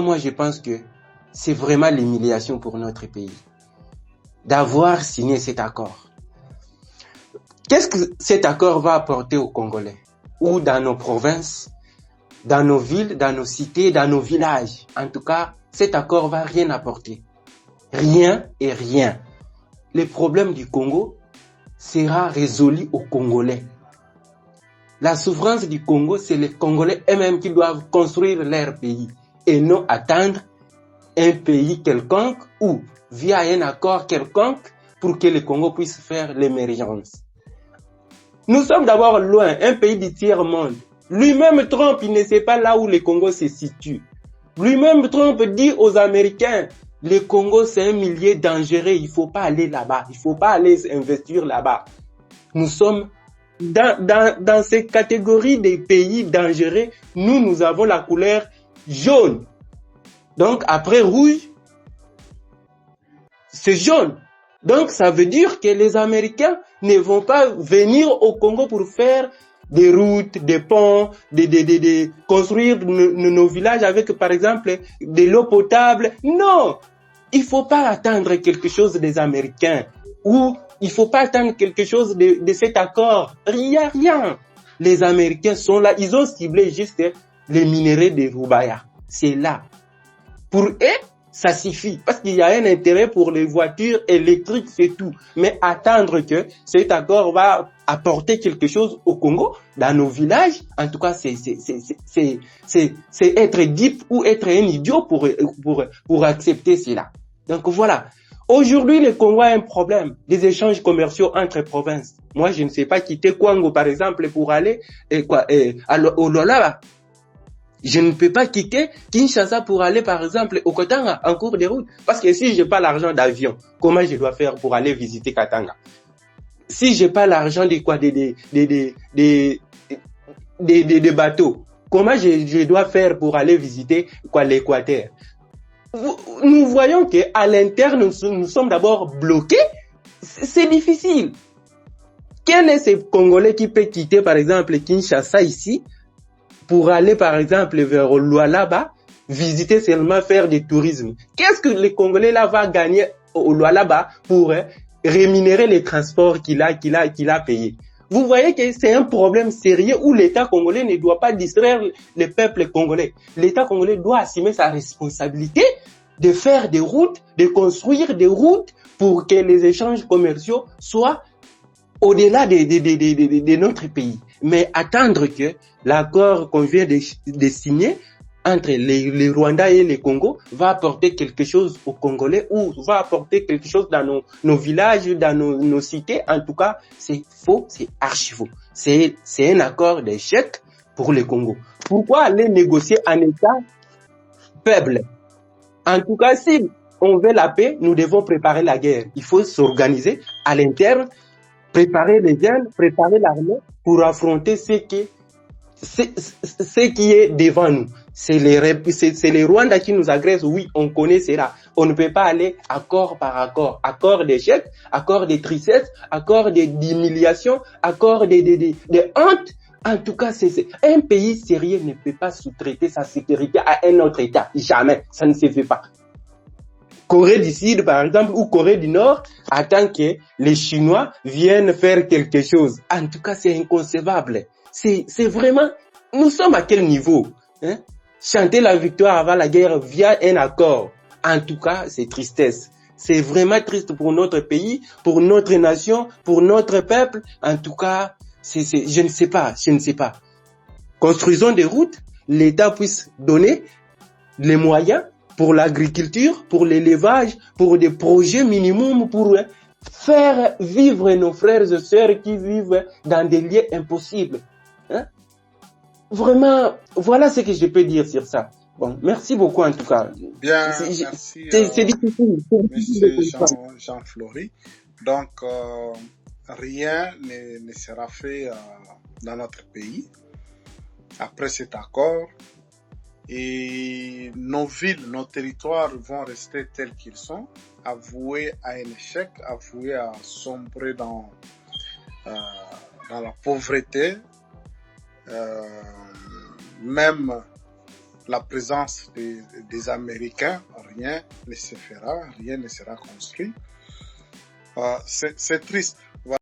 moi, je pense que c'est vraiment l'humiliation pour notre pays d'avoir signé cet accord. Qu'est-ce que cet accord va apporter aux Congolais ou dans nos provinces, dans nos villes, dans nos cités, dans nos villages? En tout cas, cet accord va rien apporter. Rien et rien. Le problème du Congo sera résolu aux Congolais. La souffrance du Congo, c'est les Congolais eux-mêmes qui doivent construire leur pays et non attendre un pays quelconque ou via un accord quelconque pour que le Congo puisse faire l'émergence. Nous sommes d'abord loin, un pays du tiers-monde. Lui-même, Trump, il ne sait pas là où le Congo se situe. Lui-même, Trump dit aux Américains, le Congo, c'est un milieu dangereux, il faut pas aller là-bas, il faut pas aller investir là-bas. Nous sommes dans ces catégories des pays dangereux, nous avons la couleur jaune. Donc, après rouge, c'est jaune. Donc, ça veut dire que les Américains ne vont pas venir au Congo pour faire des routes, des ponts, construire nos villages avec, par exemple, de l'eau potable. Non! Il faut pas attendre quelque chose des Américains ou il faut pas attendre quelque chose de cet accord. Rien. Les Américains sont là. Ils ont ciblé juste les minéraux de Rubaya. C'est là. Pour eux, ça suffit. Parce qu'il y a un intérêt pour les voitures électriques, c'est tout. Mais attendre que cet accord va apporter quelque chose au Congo, dans nos villages, en tout cas, c'est être deep ou être un idiot pour accepter cela. Donc voilà. Aujourd'hui, le Congo a un problème des échanges commerciaux entre provinces. Moi, je ne sais pas quitter Kwango, par exemple, pour aller au Lola. Je ne peux pas quitter Kinshasa pour aller, par exemple, au Katanga en cours de route. Parce que si j'ai pas l'argent d'avion, comment je dois faire pour aller visiter Katanga? Si j'ai pas l'argent des bateaux, comment je dois faire pour aller visiter l'Équateur? Nous voyons que à l'interne, nous sommes d'abord bloqués. C'est difficile. Quel est ce Congolais qui peut quitter, par exemple, Kinshasa ici, pour aller, par exemple, vers Lualaba, visiter seulement, faire du tourisme? Qu'est-ce que le Congolais là va gagner au Lualaba pour rémunérer les transports qu'il a payés? Vous voyez que c'est un problème sérieux où l'État congolais ne doit pas distraire le peuple congolais. L'État congolais doit assumer sa responsabilité de faire des routes, de construire des routes pour que les échanges commerciaux soient au-delà de notre pays. Mais attendre que l'accord qu'on vient de signer entre les Rwandais et les Congo va apporter quelque chose aux Congolais ou va apporter quelque chose dans nos villages, dans nos cités, en tout cas, c'est faux, c'est archi faux. C'est un accord d'échec pour le Congo. Pourquoi aller négocier en état faible? En tout cas, si on veut la paix, nous devons préparer la guerre. Il faut s'organiser à l'interne, préparer les jeunes, préparer l'armée pour affronter ce qui est devant nous. C'est les Rwandais qui nous agressent. Oui, on connaît cela. On ne peut pas aller accord par accord. Accord d'échec, accord de tristesse, accord d'humiliation, accord de honte. En tout cas, un pays sérieux ne peut pas sous-traiter sa sécurité à un autre État. Jamais. Ça ne se fait pas. Corée du Sud, par exemple, ou Corée du Nord, attend que les Chinois viennent faire quelque chose. En tout cas, c'est inconcevable. C'est vraiment, nous sommes à quel niveau, hein? Chanter la victoire avant la guerre via un accord. En tout cas, c'est tristesse. C'est vraiment triste pour notre pays, pour notre nation, pour notre peuple. En tout cas, je ne sais pas. Construisons des routes, l'État puisse donner les moyens pour l'agriculture, pour l'élevage, pour des projets minimums, pour faire vivre nos frères et sœurs qui vivent dans des lieux impossibles. Hein? Vraiment, voilà ce que je peux dire sur ça. Bon, merci beaucoup en tout cas. Bien, merci. C'est difficile. Monsieur Jean Flory. Donc, rien ne sera fait dans notre pays après cet accord. Et nos villes, nos territoires vont rester tels qu'ils sont, avoués à un échec, avoués à sombrer dans la pauvreté, même la présence des Américains, rien ne se fera, rien ne sera construit. C'est triste.